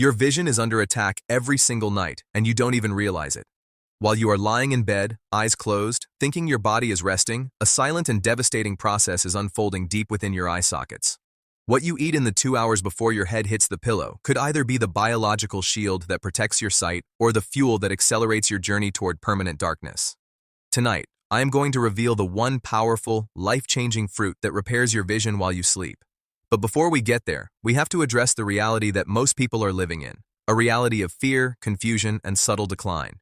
Your vision is under attack every single night, and you don't even realize it. While you are lying in bed, eyes closed, thinking your body is resting, a silent and devastating process is unfolding deep within your eye sockets. What you eat in the 2 hours before your head hits the pillow could either be the biological shield that protects your sight or the fuel that accelerates your journey toward permanent darkness. Tonight, I am going to reveal the one powerful, life-changing fruit that repairs your vision while you sleep. But before we get there, we have to address the reality that most people are living in, a reality of fear, confusion, and subtle decline.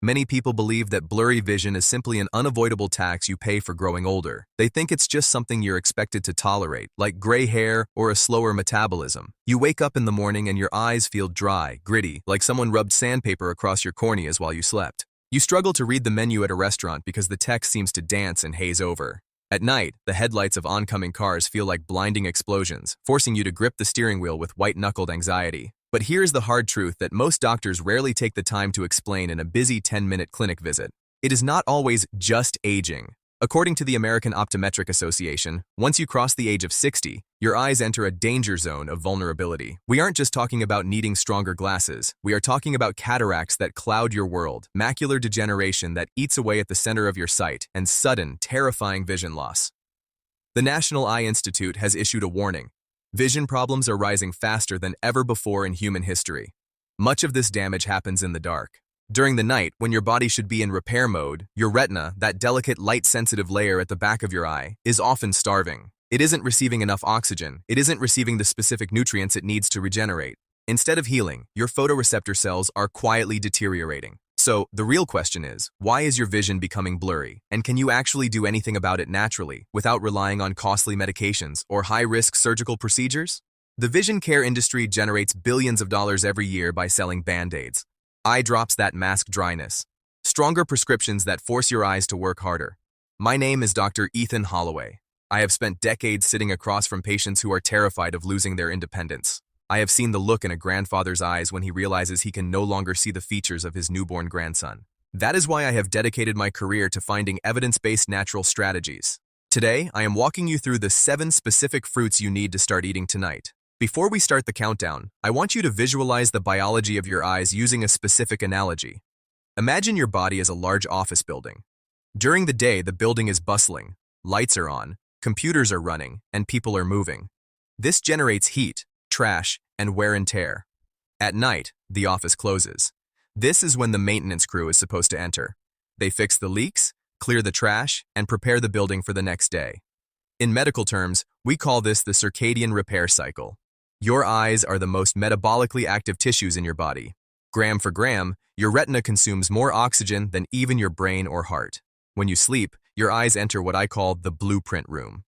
Many people believe that blurry vision is simply an unavoidable tax you pay for growing older. They think it's just something you're expected to tolerate, like gray hair or a slower metabolism. You wake up in the morning and your eyes feel dry, gritty, like someone rubbed sandpaper across your corneas while you slept. You struggle to read the menu at a restaurant because the text seems to dance and haze over. At night, the headlights of oncoming cars feel like blinding explosions, forcing you to grip the steering wheel with white-knuckled anxiety. But here's the hard truth that most doctors rarely take the time to explain in a busy 10-minute clinic visit. It is not always just aging. According to the American Optometric Association, once you cross the age of 60, your eyes enter a danger zone of vulnerability. We aren't just talking about needing stronger glasses. We are talking about cataracts that cloud your world, macular degeneration that eats away at the center of your sight, and sudden, terrifying vision loss. The National Eye Institute has issued a warning. Vision problems are rising faster than ever before in human history. Much of this damage happens in the dark. During the night, when your body should be in repair mode, your retina, that delicate light-sensitive layer at the back of your eye, is often starving. It isn't receiving enough oxygen. It isn't receiving the specific nutrients it needs to regenerate. Instead of healing, your photoreceptor cells are quietly deteriorating. So, the real question is, why is your vision becoming blurry? And can you actually do anything about it naturally, without relying on costly medications or high-risk surgical procedures? The vision care industry generates billions of dollars every year by selling Band-Aids, eye drops that mask dryness, stronger prescriptions that force your eyes to work harder. My name is Dr. Ethan Holloway. I have spent decades sitting across from patients who are terrified of losing their independence. I have seen the look in a grandfather's eyes when he realizes he can no longer see the features of his newborn grandson. That is why I have dedicated my career to finding evidence-based natural strategies. Today, I am walking you through the 7 specific fruits you need to start eating tonight. Before we start the countdown, I want you to visualize the biology of your eyes using a specific analogy. Imagine your body as a large office building. During the day, the building is bustling, lights are on, computers are running, and people are moving. This generates heat, trash, and wear and tear. At night, the office closes. This is when the maintenance crew is supposed to enter. They fix the leaks, clear the trash, and prepare the building for the next day. In medical terms, we call this the circadian repair cycle. Your eyes are the most metabolically active tissues in your body. Gram for gram, your retina consumes more oxygen than even your brain or heart. When you sleep, your eyes enter what I call the blueprint room.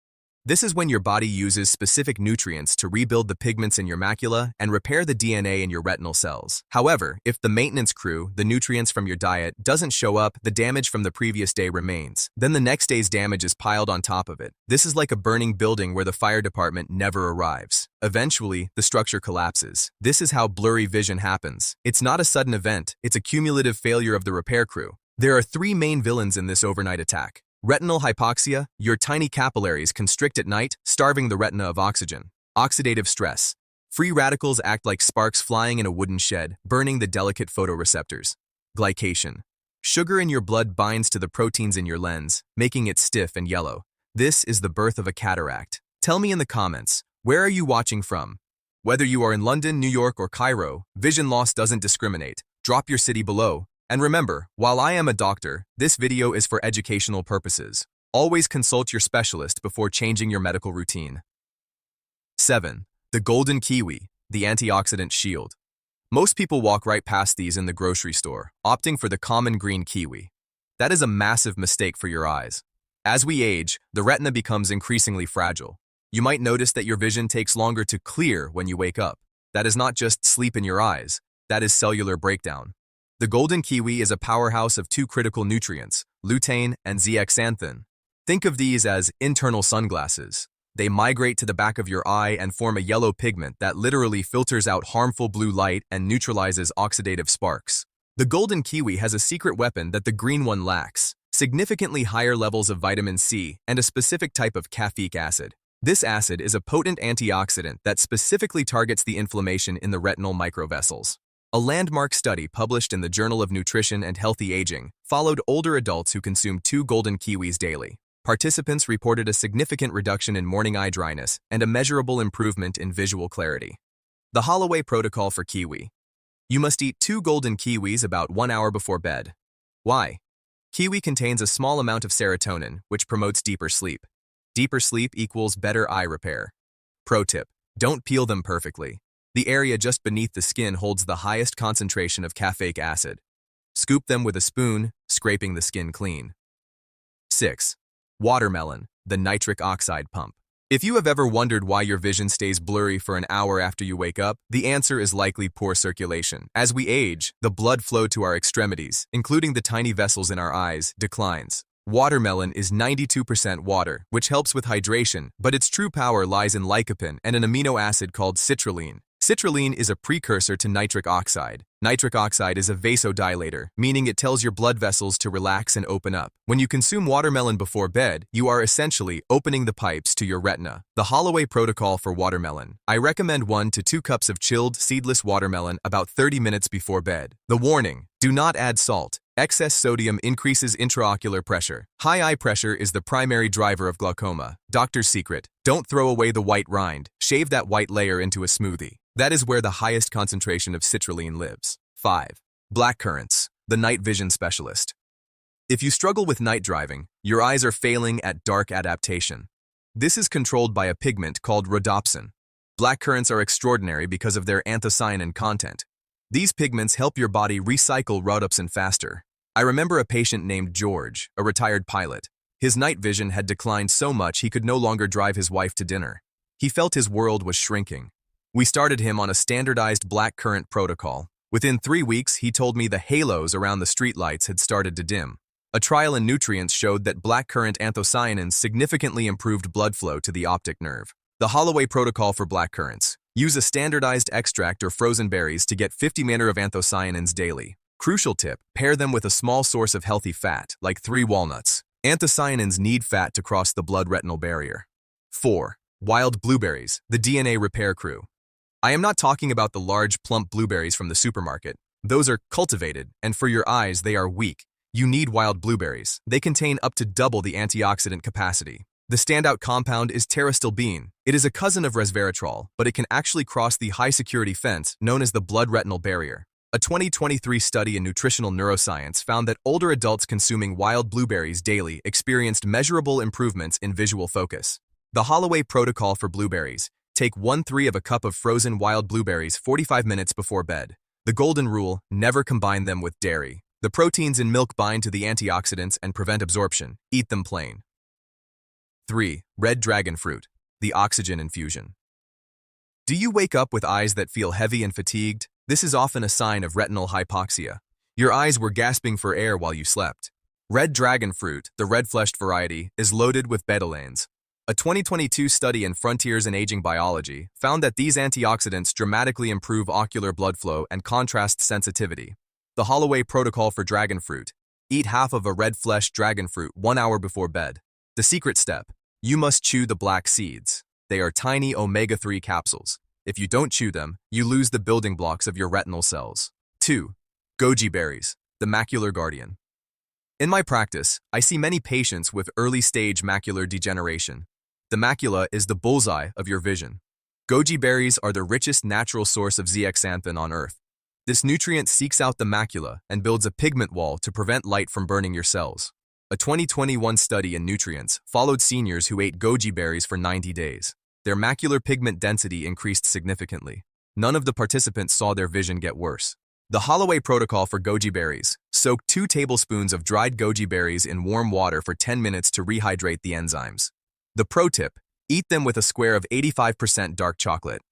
This is when your body uses specific nutrients to rebuild the pigments in your macula and repair the DNA in your retinal cells. However, if the maintenance crew, the nutrients from your diet, doesn't show up, the damage from the previous day remains. Then the next day's damage is piled on top of it. This is like a burning building where the fire department never arrives. Eventually, the structure collapses. This is how blurry vision happens. It's not a sudden event, it's a cumulative failure of the repair crew. There are 3 main villains in this overnight attack. Retinal hypoxia, your tiny capillaries constrict at night, starving the retina of oxygen. Oxidative stress. Free radicals act like sparks flying in a wooden shed, burning the delicate photoreceptors. Glycation. Sugar in your blood binds to the proteins in your lens, making it stiff and yellow. This is the birth of a cataract. Tell me in the comments, where are you watching from? Whether you are in London, New York, or Cairo, vision loss doesn't discriminate. Drop your city below. And remember, while I am a doctor, this video is for educational purposes. Always consult your specialist before changing your medical routine. 7. The golden kiwi, the antioxidant shield. Most people walk right past these in the grocery store, opting for the common green kiwi. That is a massive mistake for your eyes. As we age, the retina becomes increasingly fragile. You might notice that your vision takes longer to clear when you wake up. That is not just sleep in your eyes, that is cellular breakdown. The golden kiwi is a powerhouse of 2 critical nutrients, lutein and zeaxanthin. Think of these as internal sunglasses. They migrate to the back of your eye and form a yellow pigment that literally filters out harmful blue light and neutralizes oxidative sparks. The golden kiwi has a secret weapon that the green one lacks, significantly higher levels of vitamin C and a specific type of caffeic acid. This acid is a potent antioxidant that specifically targets the inflammation in the retinal microvessels. A landmark study published in the Journal of Nutrition and Healthy Aging followed older adults who consumed 2 golden kiwis daily. Participants reported a significant reduction in morning eye dryness and a measurable improvement in visual clarity. The Holloway Protocol for Kiwi. You must eat 2 golden kiwis about 1 hour before bed. Why? Kiwi contains a small amount of serotonin, which promotes deeper sleep. Deeper sleep equals better eye repair. Pro tip: don't peel them perfectly. The area just beneath the skin holds the highest concentration of caffeic acid. Scoop them with a spoon, scraping the skin clean. 6. Watermelon, the nitric oxide pump. If you have ever wondered why your vision stays blurry for an hour after you wake up, the answer is likely poor circulation. As we age, the blood flow to our extremities, including the tiny vessels in our eyes, declines. Watermelon is 92% water, which helps with hydration, but its true power lies in lycopene and an amino acid called citrulline. Citrulline is a precursor to nitric oxide. Nitric oxide is a vasodilator, meaning it tells your blood vessels to relax and open up. When you consume watermelon before bed, you are essentially opening the pipes to your retina. The Holloway Protocol for Watermelon. I recommend 1 to 2 cups of chilled, seedless watermelon about 30 minutes before bed. The warning: do not add salt. Excess sodium increases intraocular pressure. High eye pressure is the primary driver of glaucoma. Doctor's secret: don't throw away the white rind. Shave that white layer into a smoothie. That is where the highest concentration of citrulline lives. 5. Blackcurrants, the night vision specialist. If you struggle with night driving, your eyes are failing at dark adaptation. This is controlled by a pigment called rhodopsin. Blackcurrants are extraordinary because of their anthocyanin content. These pigments help your body recycle rhodopsin faster. I remember a patient named George, a retired pilot. His night vision had declined so much he could no longer drive his wife to dinner. He felt his world was shrinking. We started him on a standardized blackcurrant protocol. Within 3 weeks, he told me the halos around the streetlights had started to dim. A trial in nutrients showed that blackcurrant anthocyanins significantly improved blood flow to the optic nerve. The Holloway Protocol for Blackcurrants. Use a standardized extract or frozen berries to get 50 ml of anthocyanins daily. Crucial tip: pair them with a small source of healthy fat, like 3 walnuts. Anthocyanins need fat to cross the blood-retinal barrier. 4. Wild blueberries, the DNA repair crew. I am not talking about the large, plump blueberries from the supermarket. Those are cultivated, and for your eyes, they are weak. You need wild blueberries. They contain up to double the antioxidant capacity. The standout compound is pterostilbene. It is a cousin of resveratrol, but it can actually cross the high-security fence known as the blood-retinal barrier. A 2023 study in nutritional neuroscience found that older adults consuming wild blueberries daily experienced measurable improvements in visual focus. The Holloway Protocol for Blueberries. Take 1/3 of a cup of frozen wild blueberries 45 minutes before bed. The golden rule: never combine them with dairy. The proteins in milk bind to the antioxidants and prevent absorption. Eat them plain. 3. Red dragon fruit, the oxygen infusion. Do you wake up with eyes that feel heavy and fatigued? This is often a sign of retinal hypoxia. Your eyes were gasping for air while you slept. Red dragon fruit, the red-fleshed variety, is loaded with betalains. A 2022 study in Frontiers in Aging Biology found that these antioxidants dramatically improve ocular blood flow and contrast sensitivity. The Holloway Protocol for Dragon Fruit. Eat half of a red-fleshed dragon fruit 1 hour before bed. The secret step: you must chew the black seeds. They are tiny omega-3 capsules. If you don't chew them, you lose the building blocks of your retinal cells. 2. Goji berries, the macular guardian. In my practice, I see many patients with early-stage macular degeneration. The macula is the bullseye of your vision. Goji berries are the richest natural source of zeaxanthin on Earth. This nutrient seeks out the macula and builds a pigment wall to prevent light from burning your cells. A 2021 study in Nutrients followed seniors who ate goji berries for 90 days. Their macular pigment density increased significantly. None of the participants saw their vision get worse. The Holloway Protocol for Goji berries. Soak 2 tablespoons of dried goji berries in warm water for 10 minutes to rehydrate the enzymes. The pro tip: eat them with a square of 85% dark chocolate.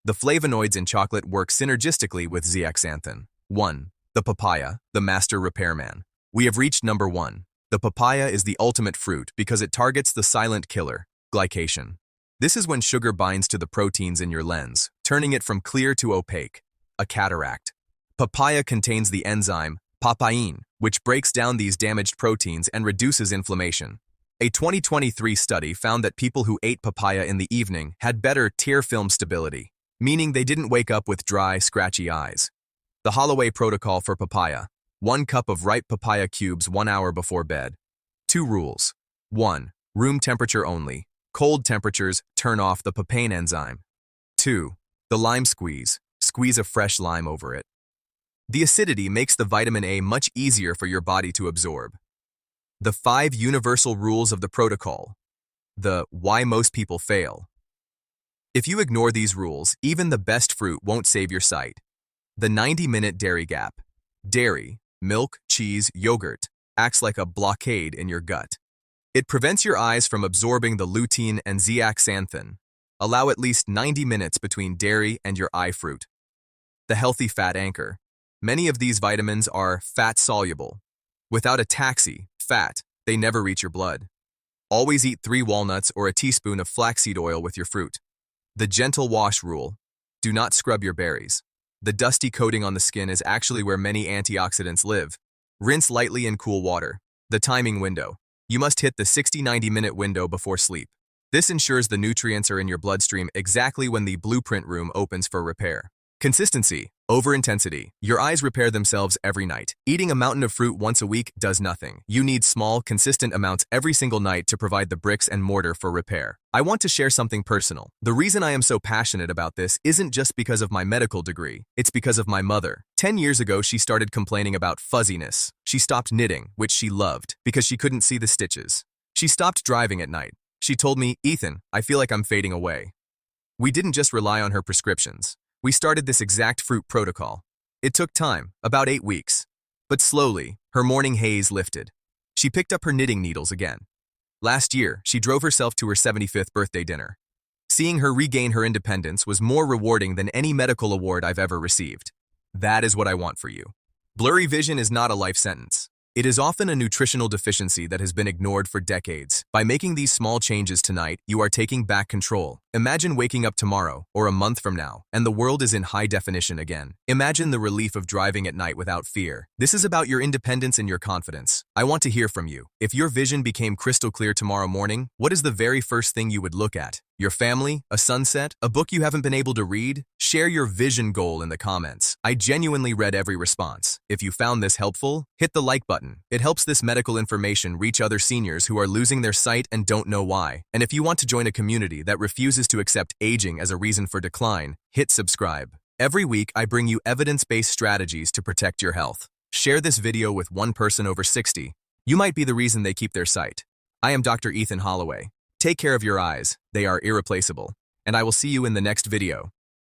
The flavonoids in chocolate work synergistically with zeaxanthin. 1. The papaya, the master repairman. We have reached number 1. The papaya is the ultimate fruit because it targets the silent killer, glycation. This is when sugar binds to the proteins in your lens, turning it from clear to opaque, a cataract. Papaya contains the enzyme papain, which breaks down these damaged proteins and reduces inflammation. A 2023 study found that people who ate papaya in the evening had better tear film stability, meaning they didn't wake up with dry, scratchy eyes. The Holloway Protocol for papaya: 1 cup of ripe papaya cubes 1 hour before bed. 2 rules. 1. Room temperature only. Cold temperatures turn off the papain enzyme. 2. The lime squeeze. Squeeze a fresh lime over it. The acidity makes the vitamin A much easier for your body to absorb. The 5 universal rules of the protocol. The why most people fail. If you ignore these rules, even the best fruit won't save your sight. The 90-minute dairy gap. Dairy, milk, cheese, yogurt, acts like a blockade in your gut. It prevents your eyes from absorbing the lutein and zeaxanthin. Allow at least 90 minutes between dairy and your eye fruit. The healthy fat anchor. Many of these vitamins are fat-soluble. Without a taxi, fat, they never reach your blood. Always eat 3 walnuts or a teaspoon of flaxseed oil with your fruit. The gentle wash rule. Do not scrub your berries. The dusty coating on the skin is actually where many antioxidants live. Rinse lightly in cool water. The timing window. You must hit the 60-90 minute window before sleep. This ensures the nutrients are in your bloodstream exactly when the blueprint room opens for repair. Consistency, over intensity. Your eyes repair themselves every night. Eating a mountain of fruit once a week does nothing. You need small, consistent amounts every single night to provide the bricks and mortar for repair. I want to share something personal. The reason I am so passionate about this isn't just because of my medical degree. It's because of my mother. 10 years ago, she started complaining about fuzziness. She stopped knitting, which she loved, because she couldn't see the stitches. She stopped driving at night. She told me, "Ethan, I feel like I'm fading away." We didn't just rely on her prescriptions. We started this exact fruit protocol. It took time, about 8 weeks. But slowly, her morning haze lifted. She picked up her knitting needles again. Last year, she drove herself to her 75th birthday dinner. Seeing her regain her independence was more rewarding than any medical award I've ever received. That is what I want for you. Blurry vision is not a life sentence. It is often a nutritional deficiency that has been ignored for decades. By making these small changes tonight, you are taking back control. Imagine waking up tomorrow, or a month from now, and the world is in high definition again. Imagine the relief of driving at night without fear. This is about your independence and your confidence. I want to hear from you. If your vision became crystal clear tomorrow morning, what is the very first thing you would look at? Your family? A sunset? A book you haven't been able to read? Share your vision goal in the comments. I genuinely read every response. If you found this helpful, hit the like button. It helps this medical information reach other seniors who are losing their sight and don't know why. And if you want to join a community that refuses to accept aging as a reason for decline, hit subscribe. Every week, I bring you evidence-based strategies to protect your health. Share this video with one person over 60. You might be the reason they keep their sight. I am Dr. Ethan Holloway. Take care of your eyes. They are irreplaceable. And I will see you in the next video.